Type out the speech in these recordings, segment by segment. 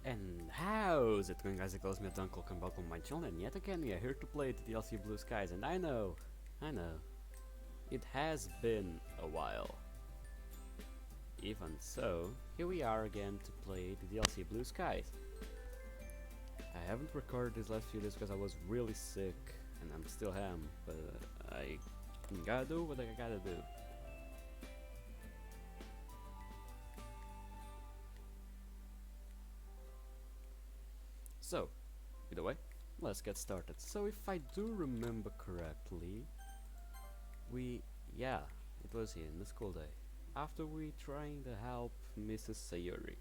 And how's it going, guys? It calls me a Uncle and welcome to my channel, and yet again we are here to play the DLC Blue Skies. And I know, it has been a while. Even so, here we are again to play the DLC Blue Skies. I haven't recorded these last few days because I was really sick, and I'm still am, but I gotta do what I gotta do. So, either way, let's get started. So if I do remember correctly, yeah, it was here in the school day, after we trying to help Mrs. Sayuri.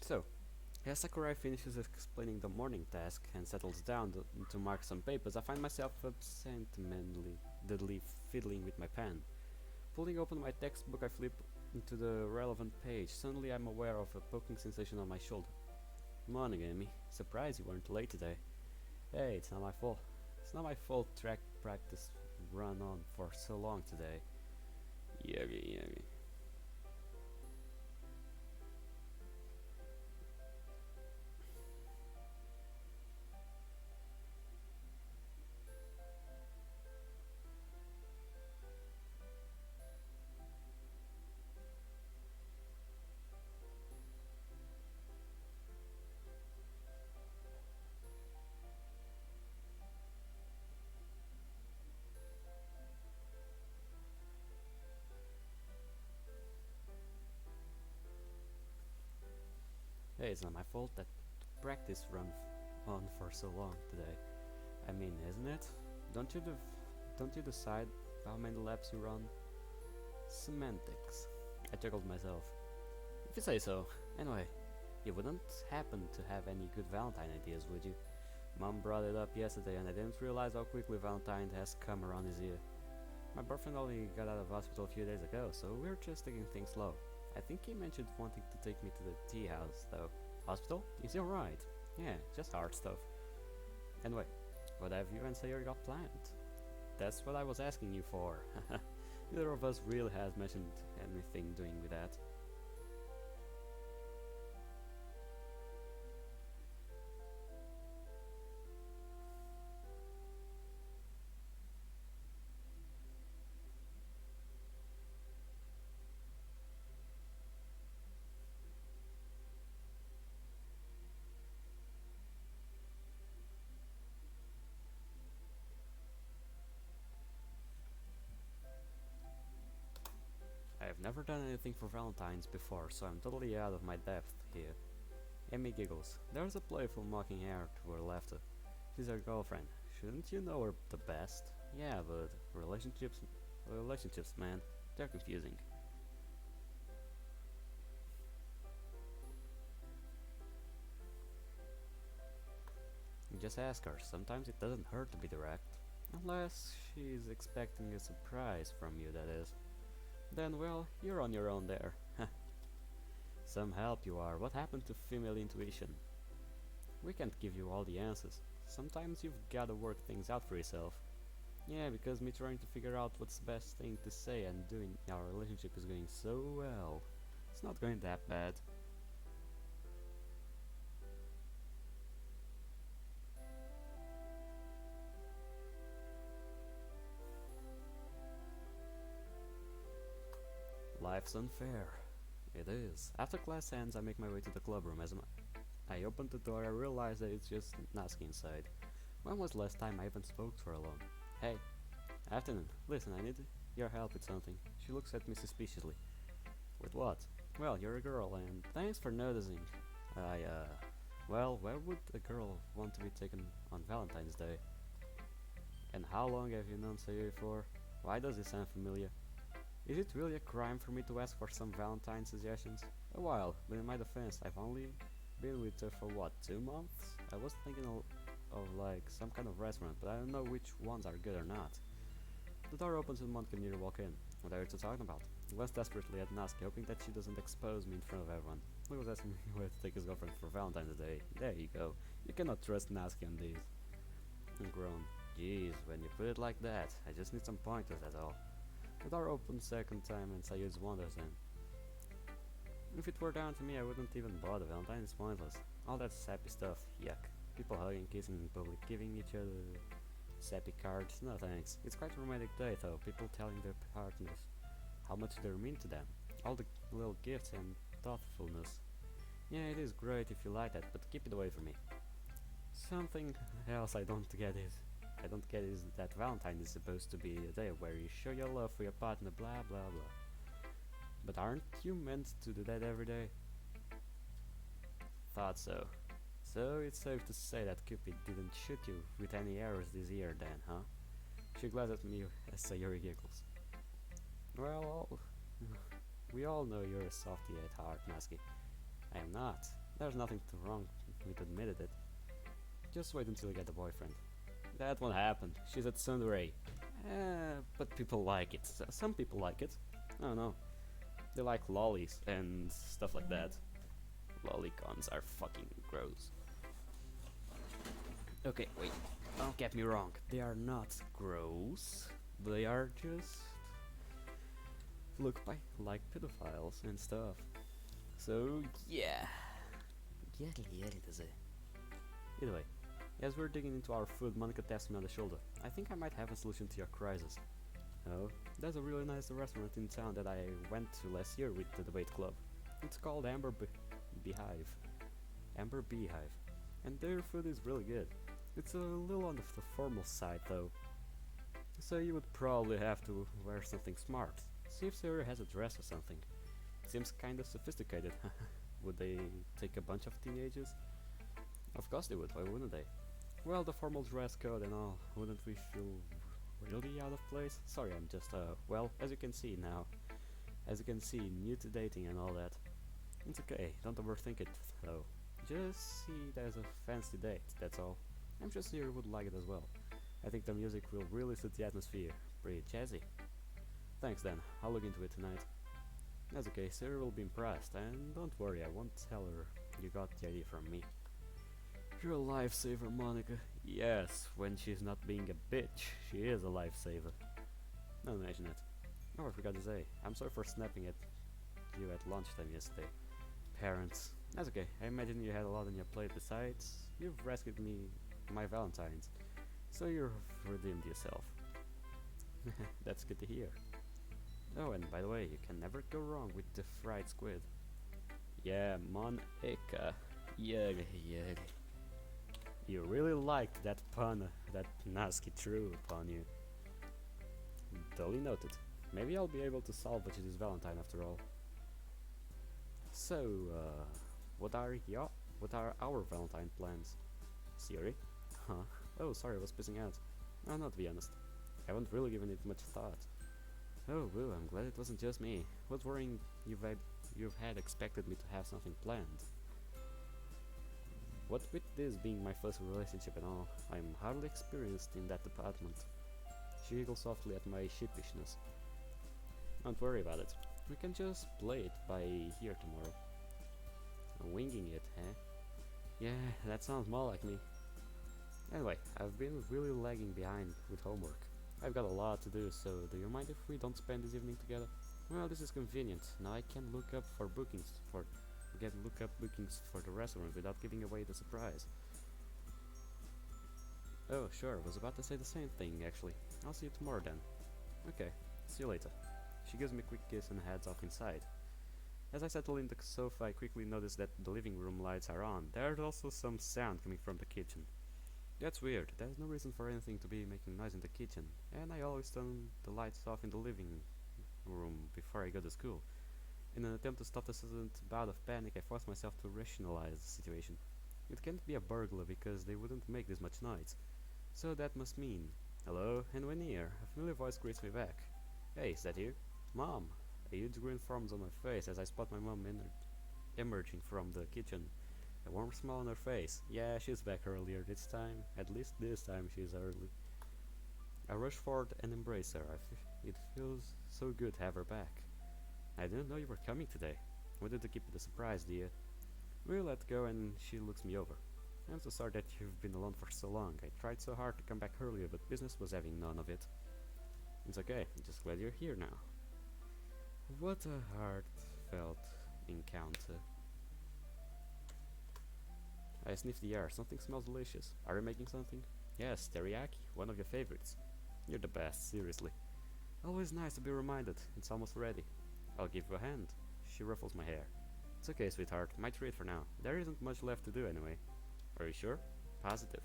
So, as Sakurai finishes explaining the morning task and settles down to mark some papers, I find myself absent-mindedly fiddling with my pen. Pulling open my textbook, I flip into the relevant page. Suddenly I'm aware of a poking sensation on my shoulder. Morning, Amy. Surprised you weren't late today. Hey, it's not my fault. It's not my fault track practice run on for so long today. Yuri. Hey, it's not my fault that practice run on for so long today. I mean, isn't it? Don't you don't you decide how many laps you run? Semantics. I chuckled myself. If you say so. Anyway, you wouldn't happen to have any good Valentine ideas, would you? Mom brought it up yesterday and I didn't realize how quickly Valentine has come around his ear. My boyfriend only got out of hospital a few days ago, so we're just taking things slow. I think he mentioned wanting to take me to the tea house, though. Hospital? Is he alright? Yeah, just hard stuff. Anyway, what have you and Sayori got planned? That's what I was asking you for. Neither of us really has mentioned anything doing with that. I have never done anything for Valentine's before, so I'm totally out of my depth here. Amy giggles. There's a playful mocking air to her laughter. She's her girlfriend. Shouldn't you know her the best? Yeah, but relationships, man, they're confusing. Just ask her. Sometimes it doesn't hurt to be direct. Unless she's expecting a surprise from you, that is. Then, well, you're on your own there. Some help you are. What happened to female intuition? We can't give you all the answers. Sometimes you've gotta work things out for yourself. Yeah, because me trying to figure out what's the best thing to say and do in our relationship is going so well. It's not going that bad. Life's unfair. It is. After class ends, I make my way to the clubroom. As I open the door, I realize that it's just Natsuki inside. When was the last time I even spoke to her alone? Hey, afternoon. Listen, I need your help with something. She looks at me suspiciously. With what? Well, you're a girl, and thanks for noticing. Well, where would a girl want to be taken on Valentine's Day? And how long have you known Sayuri for? Why does it sound familiar? Is it really a crime for me to ask for some Valentine suggestions? A while, but in my defense, I've only been with her for what, 2 months? I was thinking of like some kind of restaurant, but I don't know which ones are good or not. The door opens and one can near walk in. What are you two talking about? I glance desperately at Natsuki, hoping that she doesn't expose me in front of everyone. He was asking me where to take his girlfriend for Valentine's Day. There you go. You cannot trust Natsuki on these. I groaned. Jeez, when you put it like that, I just need some pointers, that's all. The door opens second time and Sayus wanders in. If it were down to me, I wouldn't even bother. Valentine is pointless. All that sappy stuff, yuck. People hugging, kissing in public, giving each other sappy cards, no thanks. It's quite a romantic day though, people telling their partners how much they mean to them. All the little gifts and thoughtfulness. Yeah, it is great if you like that, but keep it away from me. Something else I don't get is that Valentine is supposed to be a day where you show your love for your partner, blah blah blah. But aren't you meant to do that every day? Thought so. So it's safe to say that Cupid didn't shoot you with any arrows this year then, huh? She glanced at me as Sayuri giggles. Well, we all know you're a softie at heart, Nasky. I am not. There's nothing wrong with admitting it. Just wait until you get a boyfriend. That won't happen. She's at Sundray. But people like it. Some people like it. I don't know. They like lollies and stuff like that. Lollicons are fucking gross. Okay, wait. Don't get me wrong. They are not gross. They are just like pedophiles and stuff. So yeah. Either way, as we're digging into our food, Monica taps me on the shoulder. I think I might have a solution to your crisis. Oh, there's a really nice restaurant in town that I went to last year with the debate club. It's called Beehive. Amber Beehive. And their food is really good. It's a little on the formal side though. So you would probably have to wear something smart. See if Sarah has a dress or something. Seems kinda sophisticated. Would they take a bunch of teenagers? Of course they would, why wouldn't they? Well, the formal dress code and all, wouldn't we feel really out of place? Sorry, I'm just, well, as you can see now. As you can see, new to dating and all that. It's okay, don't overthink it, though. Just see it as a fancy date, that's all. I'm sure Siri would like it as well. I think the music will really suit the atmosphere. Pretty jazzy. Thanks then, I'll look into it tonight. That's okay, Siri will be impressed, and don't worry, I won't tell her you got the idea from me. You're a lifesaver, Monica. Yes, when she's not being a bitch, she is a lifesaver. Don't imagine it. Oh, I forgot to say, I'm sorry for snapping at you at lunchtime yesterday. Parents. That's okay, I imagine you had a lot on your plate. Besides, you've rescued my Valentines, so you've redeemed yourself. That's good to hear. Oh, and by the way, you can never go wrong with the fried squid. Yeah, Monica. Yeah. You really liked that pun that Nasky threw upon you. Duly noted. Maybe I'll be able to salvage this Valentine after all. So, what are our Valentine plans? Siri? Huh? Oh, sorry, I was pissing out. No, not to be honest. I haven't really given it much thought. Oh, well, I'm glad it wasn't just me. What's worrying you've had expected me to have something planned? What with this being my first relationship and all, I'm hardly experienced in that department. She giggles softly at my sheepishness. Don't worry about it. We can just play it by here tomorrow. Winging it, eh? Yeah, that sounds more like me. Anyway, I've been really lagging behind with homework. I've got a lot to do, so do you mind if we don't spend this evening together? Well, this is convenient. Now I can look up bookings for the restaurant without giving away the surprise. Oh, sure, I was about to say the same thing, actually. I'll see you tomorrow then. Okay, see you later. She gives me a quick kiss and heads off inside. As I settle in the sofa, I quickly notice that the living room lights are on. There's also some sound coming from the kitchen. That's weird. There's no reason for anything to be making noise in the kitchen, and I always turn the lights off in the living room before I go to school. In an attempt to stop the sudden bout of panic, I force myself to rationalize the situation. It can't be a burglar because they wouldn't make this much noise. So that must mean... Hello, anyone near? A familiar voice greets me back. Hey, is that you? Mom! A huge grin forms on my face as I spot my mom emerging from the kitchen. A warm smile on her face. Yeah, she's back earlier this time. At least this time she's early. I rush forward and embrace her. It feels so good to have her back. I didn't know you were coming today. Wanted to keep it a surprise, dear. We let go and she looks me over. I'm so sorry that you've been alone for so long. I tried so hard to come back earlier, but business was having none of it. It's okay, I'm just glad you're here now. What a heartfelt encounter. I sniff the air. Something smells delicious. Are you making something? Yes, teriyaki, one of your favorites. You're the best, seriously. Always nice to be reminded. It's almost ready. I'll give you a hand. She ruffles my hair. It's okay, sweetheart. My treat for now. There isn't much left to do anyway. Are you sure? Positive.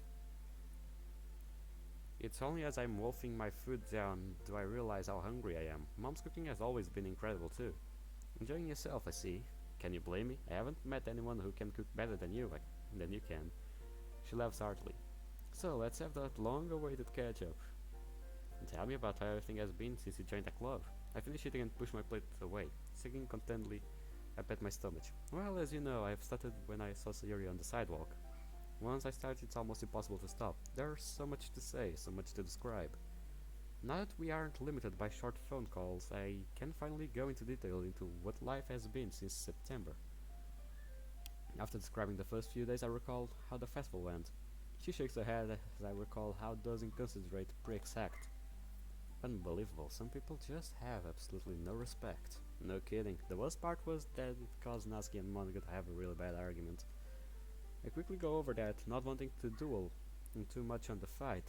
It's only as I'm wolfing my food down do I realize how hungry I am. Mom's cooking has always been incredible too. Enjoying yourself, I see. Can you blame me? I haven't met anyone who can cook better than you can. She laughs heartily. So let's have that long-awaited catch-up. Tell me about how everything has been since you joined the club. I finish eating and push my plate away. Sinking contentedly, I pat my stomach. Well, as you know, I've started when I saw Sayuri on the sidewalk. Once I start, it's almost impossible to stop. There's so much to say, so much to describe. Now that we aren't limited by short phone calls, I can finally go into detail into what life has been since September. After describing the first few days, I recall how the festival went. She shakes her head as I recall how those inconsiderate pricks act. Unbelievable, some people just have absolutely no respect. No kidding, the worst part was that it caused Natsuki and Monica to have a really bad argument. I quickly go over that, not wanting to dwell too much on the fight.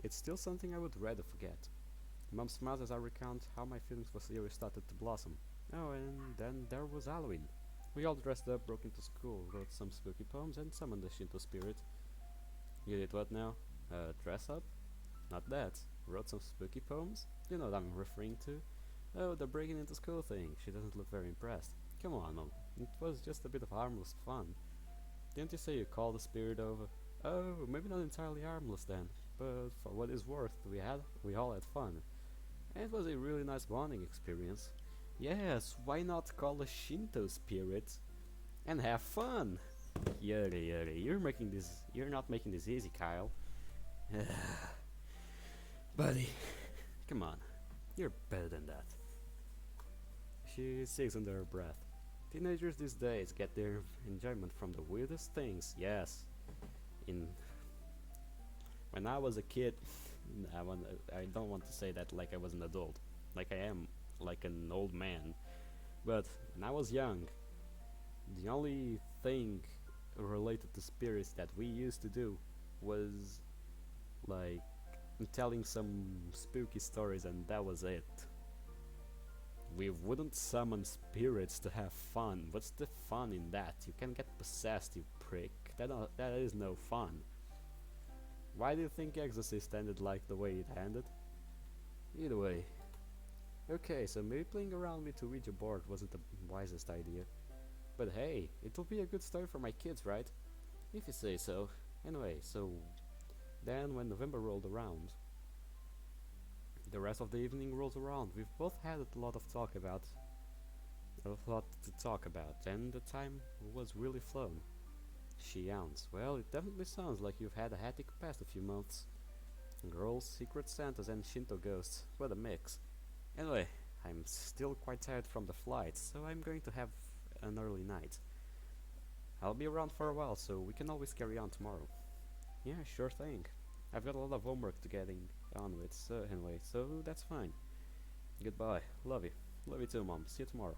It's still something I would rather forget. Mom smiles as I recount how my feelings for Sayuri started to blossom. Oh, and then there was Halloween. We all dressed up, broke into school, wrote some spooky poems, and summoned the Shinto spirit. You did what now? Dress up? Not that. Wrote some spooky poems? You know what I'm referring to? Oh, the breaking into school thing. She doesn't look very impressed. Come on, Mom. It was just a bit of harmless fun. Didn't you say you called the spirit over? Oh, maybe not entirely harmless then, but for what it's worth, we all had fun. And it was a really nice bonding experience. Yes, why not call a Shinto spirit and have fun? Yuri, you're not making this easy, Kyle. Buddy, come on, you're better than that. She sighs under her breath. Teenagers these days get their enjoyment from the weirdest things. Yes, when I was a kid, I don't want to say that like I was an adult, like I am, like an old man. But when I was young, the only thing related to spirits that we used to do was like telling some spooky stories, and that was it. We wouldn't summon spirits to have fun. What's the fun in that? You can get possessed, you prick. That is no fun. Why do you think Exorcist ended like the way it ended? Either way. Okay, so maybe playing around with a Ouija board wasn't the wisest idea. But hey, it'll be a good story for my kids, right? If you say so. Anyway, so then when November rolled around, the rest of the evening rolls around. We've both had a lot to talk about, and the time was really flown. She yawns. Well, it definitely sounds like you've had a hectic past a few months. Girls, secret Santas, and Shinto ghosts. What a mix. Anyway, I'm still quite tired from the flight, so I'm going to have an early night. I'll be around for a while, so we can always carry on tomorrow. Yeah, sure thing. I've got a lot of homework to getting on with, so anyway, so that's fine. Goodbye. Love you. Love you too, Mom. See you tomorrow.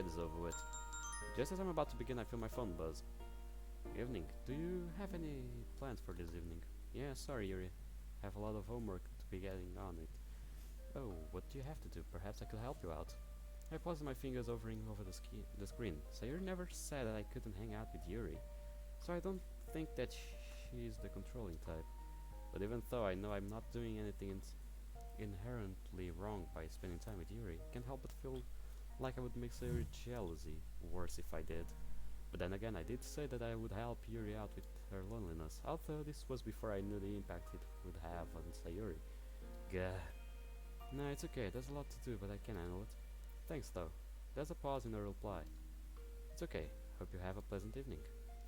get this over with. Just as I'm about to begin, I feel my phone buzz. Evening. Do you have any plans for this evening? Yeah, sorry, Yuri. I have a lot of homework to be getting on it. Oh, what do you have to do? Perhaps I could help you out. I paused my fingers hovering over the screen. Sayuri never said that I couldn't hang out with Yuri, so I don't think that she's the controlling type. But even though I know I'm not doing anything inherently wrong by spending time with Yuri, I can't help but feel like I would make Sayuri jealousy worse if I did. But then again, I did say that I would help Yuri out with her loneliness, although this was before I knew the impact it would have on Sayuri. Gah. No, it's okay, there's a lot to do, but I can handle it. Thanks though. There's a pause in her reply. It's okay, hope you have a pleasant evening.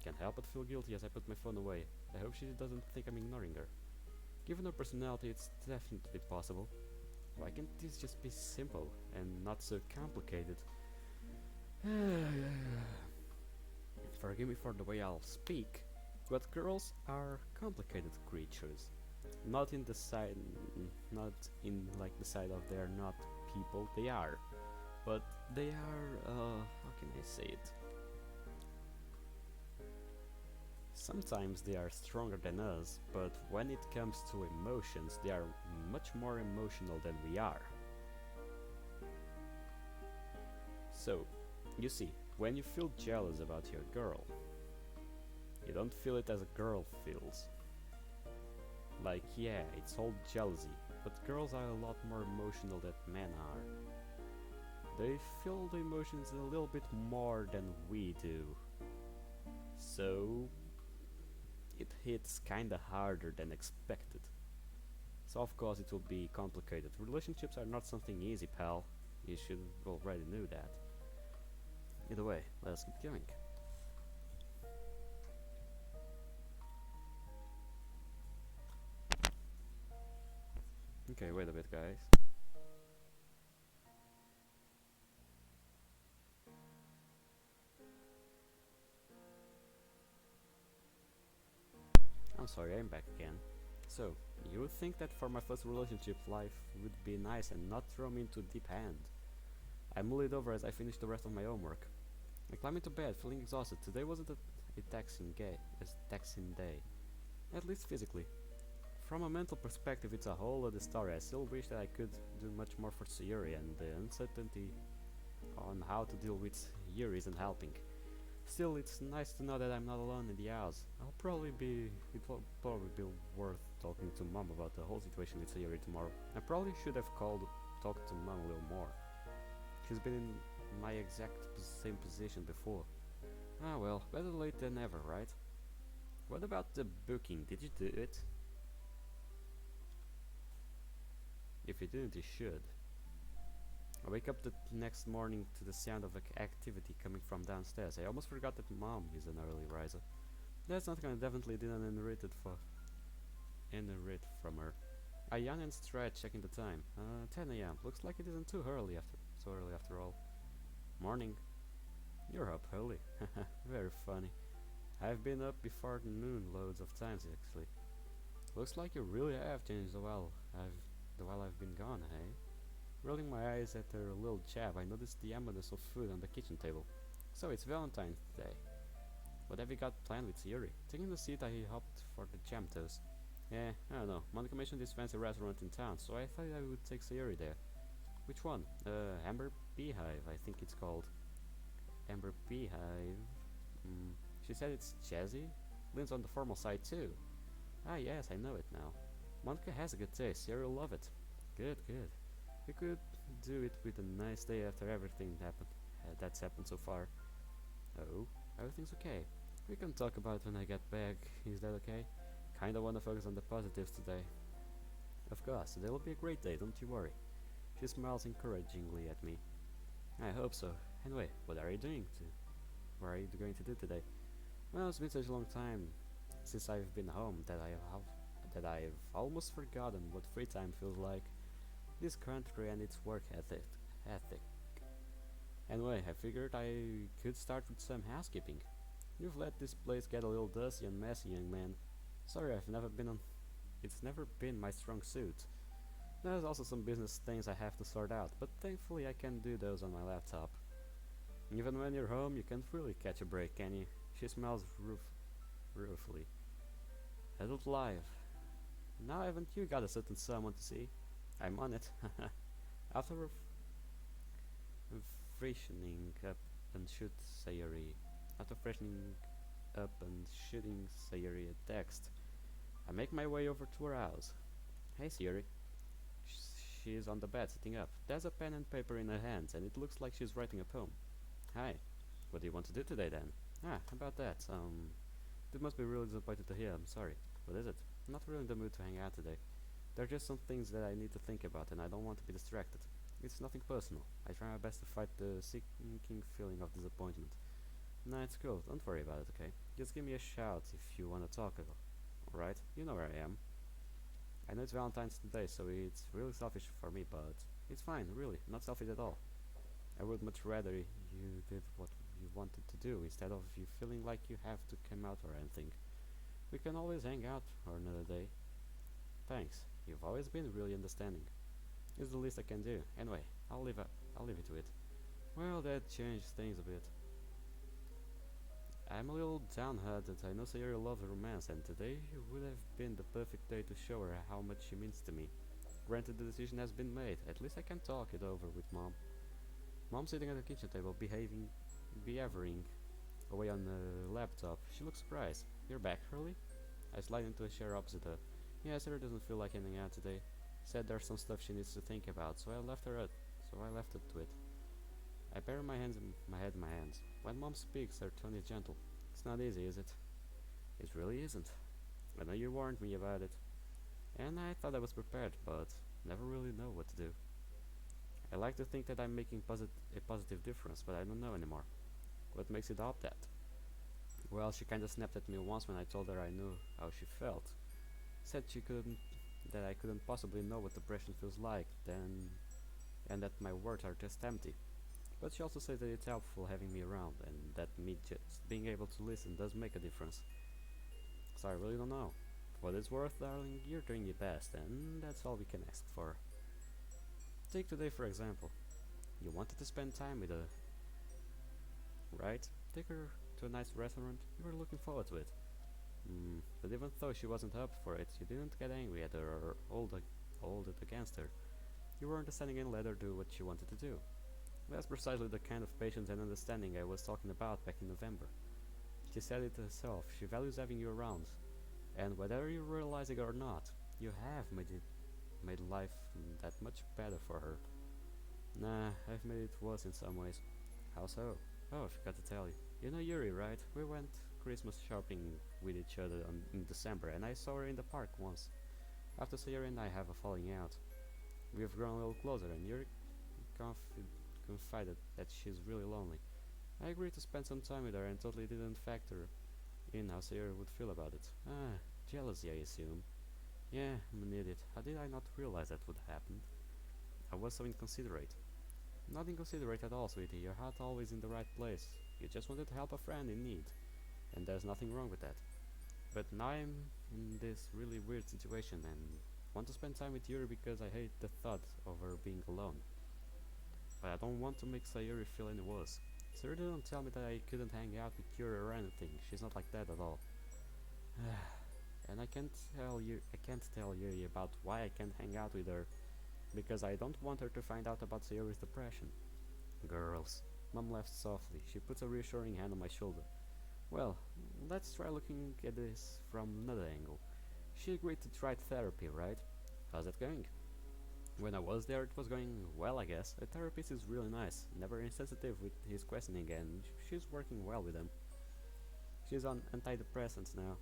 Can't help but feel guilty as I put my phone away. I hope she doesn't think I'm ignoring her. Given her personality, it's definitely possible. Why can't this just be simple and not so complicated? Forgive me for the way I'll speak, but girls are complicated creatures. Not in the side of they're not people, they are. But they are, how can I say it? Sometimes they are stronger than us, but when it comes to emotions, they are much more emotional than we are. So, you see, when you feel jealous about your girl, you don't feel it as a girl feels. Like, yeah, it's all jealousy, but girls are a lot more emotional than men are. They feel the emotions a little bit more than we do. So, it hits kinda harder than expected. So of course it will be complicated. Relationships are not something easy, pal. You should already know that. Either way, let's keep going. Okay, wait a bit, guys. I'm sorry, I'm back again. So, you would think that for my first relationship, life would be nice and not throw me into deep end. I mulled it over as I finished the rest of my homework. I climbed into bed, feeling exhausted. Today wasn't a taxing day, at least physically. From a mental perspective, it's a whole other story. I still wish that I could do much more for Sayuri, and the uncertainty on how to deal with Yuri isn't helping. Still, it's nice to know that I'm not alone in the house. It will probably be worth talking to Mom about the whole situation with Sayuri tomorrow. I probably should have talked to Mom a little more. She's been in my exact same position before. Ah well, better late than never, right? What about the booking? Did you do it? If you didn't, you should. I wake up the next morning to the sound of activity coming from downstairs. I almost forgot that Mom is an early riser. That's not gonna definitely didn't inherit from her. I yawn and stretch, checking the time. 10 a.m. Looks like it isn't too early after all. Morning. You're up early. Very funny. I've been up before noon loads of times actually. Looks like you really have changed while I've been gone, hey? Rolling my eyes at her little jab, I noticed the abundance of food on the kitchen table. So it's Valentine's Day. What have you got planned with Yuri? Taking the seat, I opted for the jam toast. Yeah, I don't know. Monica mentioned this fancy restaurant in town, so I thought I would take Sayuri there. Which one? Amber Beehive, I think it's called. Amber Beehive? She said it's jazzy. Leans on the formal side too. Ah yes, I know it now. Monica has a good taste. Sayuri will love it. Good, good. We could do it with a nice day after everything that's happened so far. Oh, everything's okay. We can talk about it when I get back. Is that okay? Kinda wanna focus on the positives today. Of course, today will be a great day, don't you worry. She smiles encouragingly at me. I hope so. Anyway, what are you going to do today? Well, it's been such a long time since I've been home that I've almost forgotten what free time feels like. This country and its work ethic. Anyway, I figured I could start with some housekeeping. You've let this place get a little dusty and messy, young man. Sorry, it's never been my strong suit. There's also some business things I have to sort out, but thankfully I can do those on my laptop. Even when you're home, you can't really catch a break, can you? She smells ruefully. Adult life. Now haven't you got a certain someone to see? I'm on it. After freshening up and shoot Sayuri. After freshening up and shooting Sayuri a text, I make my way over to her house. Hey Sayuri. She is on the bed sitting up. There's a pen and paper in her hands and it looks like she's writing a poem. Hi. What do you want to do today then? Ah, about that. This must be really disappointed to hear. I'm sorry. What is it? I'm not really in the mood to hang out today. There are just some things that I need to think about and I don't want to be distracted. It's nothing personal. I try my best to fight the sinking feeling of disappointment. Nah, it's cool. Don't worry about it, okay? Just give me a shout if you want to talk. Alright? You know where I am. I know it's Valentine's today, so it's really selfish for me, but it's fine, really. Not selfish at all. I would much rather you did what you wanted to do instead of you feeling like you have to come out or anything. We can always hang out or another day. Thanks. You've always been really understanding. It's the least I can do. Anyway, I'll leave you to it. Well, that changed things a bit. I'm a little downhearted. I know Sayuri loves romance, and today would have been the perfect day to show her how much she means to me. Granted, the decision has been made. At least I can talk it over with Mom. Mom's sitting at the kitchen table, behaving away on the laptop. She looks surprised. You're back, Hurley? I slide into a chair opposite her. Yeah, Sarah doesn't feel like hanging out today. Said there's some stuff she needs to think about, so I left it to it. I bury my head in my hands. When Mom speaks, her tone is gentle. It's not easy, is it? It really isn't. I know you warned me about it, and I thought I was prepared, but never really know what to do. I like to think that I'm making a positive difference, but I don't know anymore. What makes you doubt that? Well, she kinda snapped at me once when I told her I knew how she felt. Said that I couldn't possibly know what depression feels like, and that my words are just empty. But she also said that it's helpful having me around, and that me just being able to listen does make a difference. So I really don't know. For what it's worth, darling, you're doing your best, and that's all we can ask for. Take today for example. You wanted to spend time with her, right? Take her to a nice restaurant. You were looking forward to it. But even though she wasn't up for it, you didn't get angry at her or hold it against her. You were understanding and let her do what she wanted to do. That's precisely the kind of patience and understanding I was talking about back in November. She said it herself, she values having you around. And whether you realize it or not, you have made life that much better for her. Nah, I've made it worse in some ways. How so? Oh, I forgot to tell you. You know Yuri, right? We went Christmas shopping with each other in December, and I saw her in the park once. After Sayuri and I have a falling out. We've grown a little closer, and Yuri confided that she's really lonely. I agreed to spend some time with her and totally didn't factor in how Sayuri would feel about it. Ah, jealousy, I assume. Yeah, I'm an idiot. How did I not realize that would happen? I was so inconsiderate. Not inconsiderate at all, sweetie. Your heart always in the right place. You just wanted to help a friend in need, and there's nothing wrong with that. But now I'm in this really weird situation and want to spend time with Yuri because I hate the thought of her being alone. But I don't want to make Sayuri feel any worse. Sayuri didn't tell me that I couldn't hang out with Yuri or anything. She's not like that at all. And I can't tell Yuri about why I can't hang out with her, because I don't want her to find out about Sayuri's depression. Girls. Mom laughed softly. She puts a reassuring hand on my shoulder. Well, let's try looking at this from another angle. She agreed to try therapy, right? How's that going? When I was there, it was going well, I guess. A therapist is really nice, never insensitive with his questioning, and she's working well with him. She's on antidepressants now,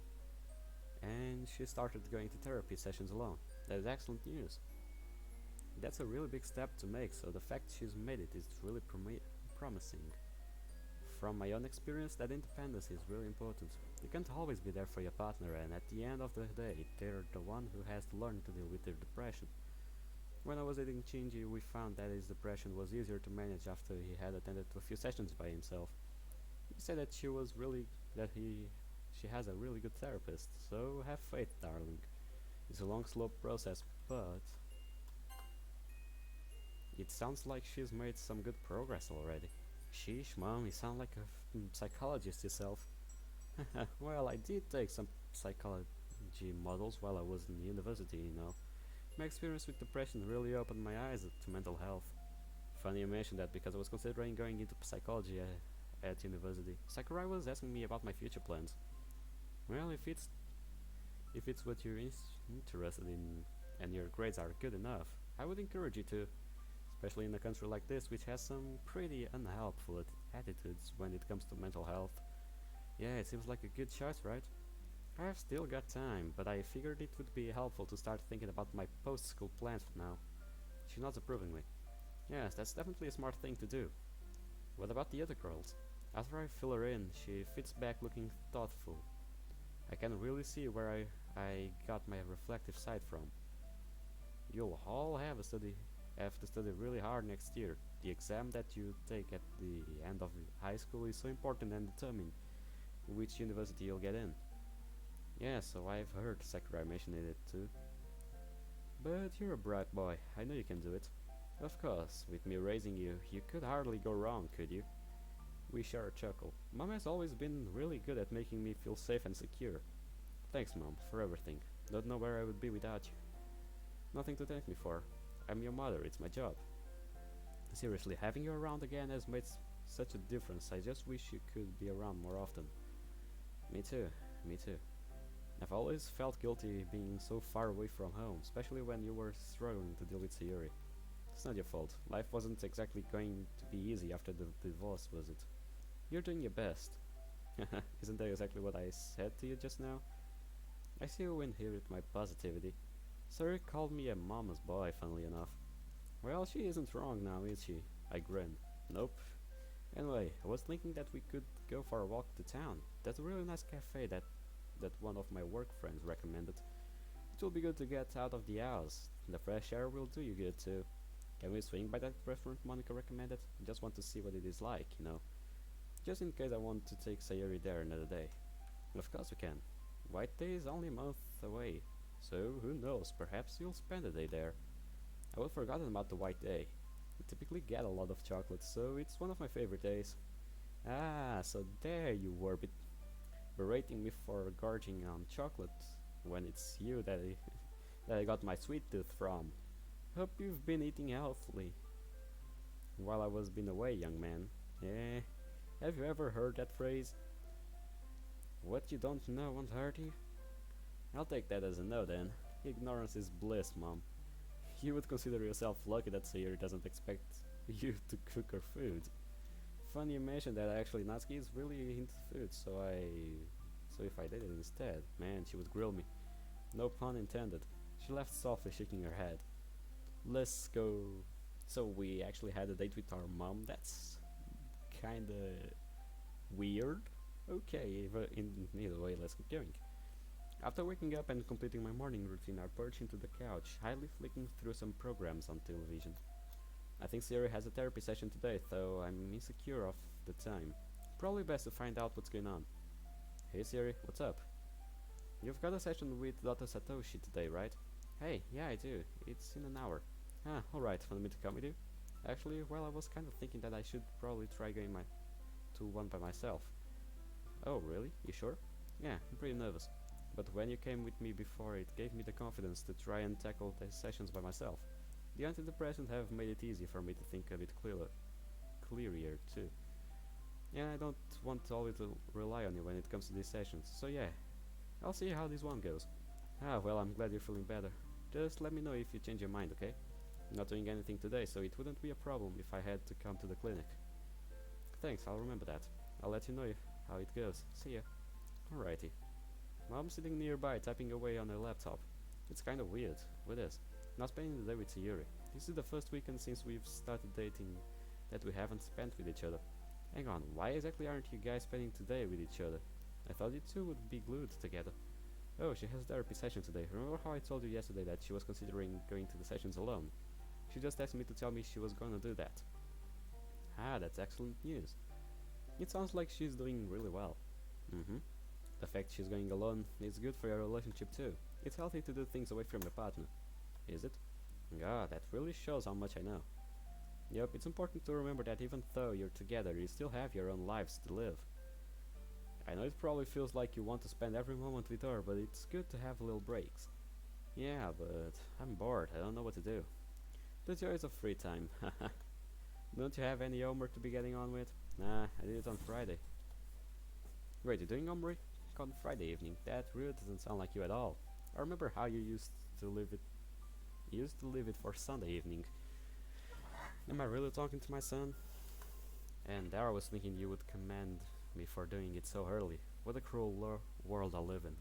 and she started going to therapy sessions alone. That is excellent news. That's a really big step to make, so the fact she's made it is really promising. From my own experience, that independence is really important. You can't always be there for your partner, and at the end of the day, they're the one who has to learn to deal with their depression. When I was dating Shinji, we found that his depression was easier to manage after he had attended to a few sessions by himself. He said that she has a really good therapist, so have faith, darling. It's a long, slow process, but it sounds like she's made some good progress already. Sheesh, mom, you sound like a psychologist yourself. Well, I did take some psychology models while I was in university. My experience with depression really opened my eyes to mental health. Funny you mentioned that because I was considering going into psychology at university. Sakurai was asking me about my future plans. Well, if it's what you're interested in and your grades are good enough, I would encourage you to, especially in a country like this which has some pretty unhelpful attitudes when it comes to mental health. Yeah, it seems like a good choice, right? I've still got time, but I figured it would be helpful to start thinking about my post-school plans for now. She nods approvingly. Yes, that's definitely a smart thing to do. What about the other girls? After I fill her in, she fits back looking thoughtful. I can really see where I got my reflective side from. You'll all have to study really hard next year. The exam that you take at the end of high school is so important and determine which university you'll get in. Yeah, so I've heard Sakurai mentioning it too. But you're a bright boy. I know you can do it. Of course, with me raising you, you could hardly go wrong, could you? We share a chuckle. Mom has always been really good at making me feel safe and secure. Thanks, Mom, for everything. Don't know where I would be without you. Nothing to thank me for. I'm your mother, it's my job. Seriously, having you around again has made such a difference. I just wish you could be around more often. Me too, me too. I've always felt guilty being so far away from home, especially when you were struggling to deal with Sayuri. It's not your fault. Life wasn't exactly going to be easy after the divorce, was it? You're doing your best. Isn't that exactly what I said to you just now? I see you in here with my positivity. Sayuri called me a mama's boy, funnily enough. Well, she isn't wrong now, is she? I grinned. Nope. Anyway, I was thinking that we could go for a walk to town. There's a really nice cafe that one of my work friends recommended. It will be good to get out of the house. The fresh air will do you good too. Can we swing by that restaurant Monica recommended? I just want to see what it is like. Just in case I want to take Sayuri there another day. Of course we can. White Day is only a month away. So, who knows, perhaps you'll spend a day there. I would forgotten about the White Day. We typically get a lot of chocolate, so it's one of my favorite days. Ah, so there you were berating me for gorging on chocolate when it's you that I got my sweet tooth from. Hope you've been eating healthily while I was been away, young man. Eh, have you ever heard that phrase? What you don't know won't hurt you? I'll take that as a no then. Ignorance is bliss, Mom. You would consider yourself lucky that Sayuri doesn't expect you to cook her food. Funny you mentioned that actually Natsuki is really into food, so if I did it instead, man, she would grill me. No pun intended. She laughed softly, shaking her head. Let's go. So we actually had a date with our mom. That's kinda weird. Okay, in either way, let's keep going. After waking up and completing my morning routine, I perched into the couch, idly flicking through some programs on television. I think Siri has a therapy session today, though I'm insecure of the time. Probably best to find out what's going on. Hey Siri, what's up? You've got a session with Dr. Satoshi today, right? Hey, yeah I do. It's in an hour. Ah, alright, want me to come with you? Actually, well, I was kind of thinking that I should probably try going to one by myself. Oh, really? You sure? Yeah, I'm pretty nervous. But when you came with me before, it gave me the confidence to try and tackle the sessions by myself. The antidepressants have made it easy for me to think a bit clearer too. Yeah, I don't want to always rely on you when it comes to these sessions, so yeah, I'll see how this one goes. Ah, well, I'm glad you're feeling better. Just let me know if you change your mind, okay? I'm not doing anything today, so it wouldn't be a problem if I had to come to the clinic. Thanks, I'll remember that. I'll let you know how it goes. See ya. Alrighty. Mom's sitting nearby, typing away on her laptop. It's kind of weird, with this. Not spending the day with Sayuri. This is the first weekend since we've started dating that we haven't spent with each other. Hang on, why exactly aren't you guys spending today with each other? I thought you two would be glued together. Oh, she has a therapy session today. Remember how I told you yesterday that she was considering going to the sessions alone? She just asked me to tell me she was gonna do that. Ah, that's excellent news. It sounds like she's doing really well. The fact she's going alone is good for your relationship too. It's healthy to do things away from your partner. Is it? Yeah, that really shows how much I know. Yep, it's important to remember that even though you're together, you still have your own lives to live. I know it probably feels like you want to spend every moment with her, but it's good to have little breaks. Yeah, but I'm bored, I don't know what to do. The joys of free time. Don't you have any homework to be getting on with? Nah, I did it on Friday. Wait, you're doing homework on Friday evening? That really doesn't sound like you at all. I remember how you used to leave it. You used to leave it for Sunday evening. Am I really talking to my son? And there I was thinking you would commend me for doing it so early. What a cruel world I live in.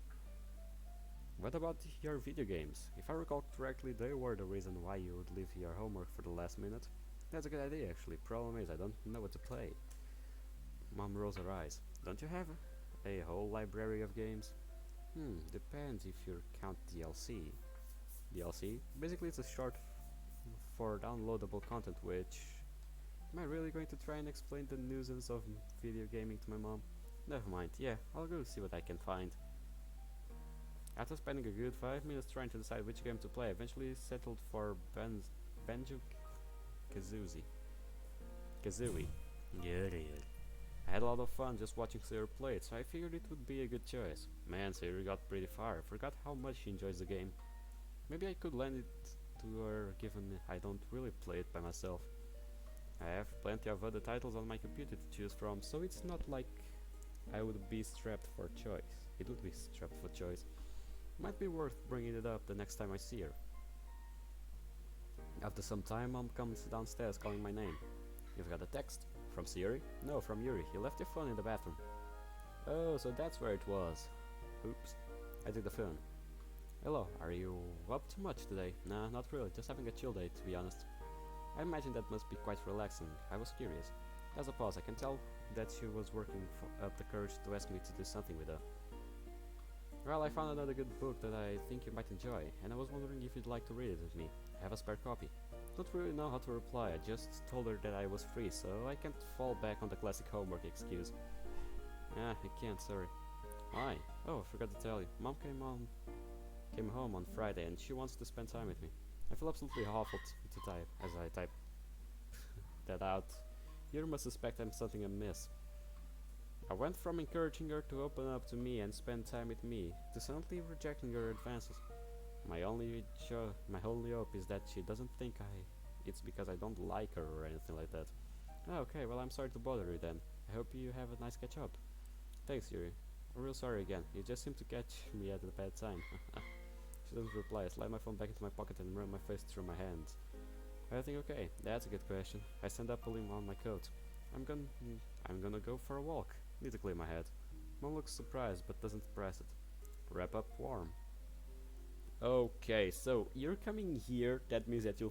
What about your video games? If I recall correctly, they were the reason why you would leave your homework for the last minute. That's a good idea actually. Problem is I don't know what to play. Mom rolls her eyes. Don't you have a whole library of games? Depends if you count DLC. DLC? Basically it's a short for downloadable content, which... Am I really going to try and explain the nuisance of video gaming to my mom? Never mind, yeah, I'll go see what I can find. After spending a good 5 minutes trying to decide which game to play, I eventually settled for Banjo-Kazooie. Good. I had a lot of fun just watching Sarah play it, so I figured it would be a good choice. Man, Sarah got pretty far. I forgot how much she enjoys the game. Maybe I could lend it to her, given I don't really play it by myself. I have plenty of other titles on my computer to choose from, so it's not like I would be strapped for choice. It would be strapped for choice. Might be worth bringing it up the next time I see her. After some time, Mom comes downstairs calling my name. You've got a text? From Siri? No, from Yuri. He left your phone in the bathroom. Oh, so that's where it was. Oops. I took the phone. Hello, are you up to much today? Nah, not really, just having a chill day, to be honest. I imagine that must be quite relaxing. I was curious. As a pause, I can tell that she was working up the courage to ask me to do something with her. Well, I found another good book that I think you might enjoy, and I was wondering if you'd like to read it with me. I have a spare copy. Don't really know how to reply, I just told her that I was free, so I can't fall back on the classic homework excuse. I can't, sorry. Why? Oh, I forgot to tell you. Mom came home on Friday and she wants to spend time with me. I feel absolutely awful to type as I type that out. You must suspect I'm something amiss. I went from encouraging her to open up to me and spend time with me to suddenly rejecting her advances. My only hope is that she doesn't think it's because I don't like her or anything like that. Okay, well I'm sorry to bother you then. I hope you have a nice catch up. Thanks, Yuri. I'm real sorry again. You just seem to catch me at a bad time. She doesn't reply. I slide my phone back into my pocket and run my face through my hands. Everything okay? That's a good question. I stand up, pulling on my coat. I'm gonna go for a walk. Need to clear my head. Mom looks surprised but doesn't press it. Wrap up warm. Okay, so you're coming here. That means that you'll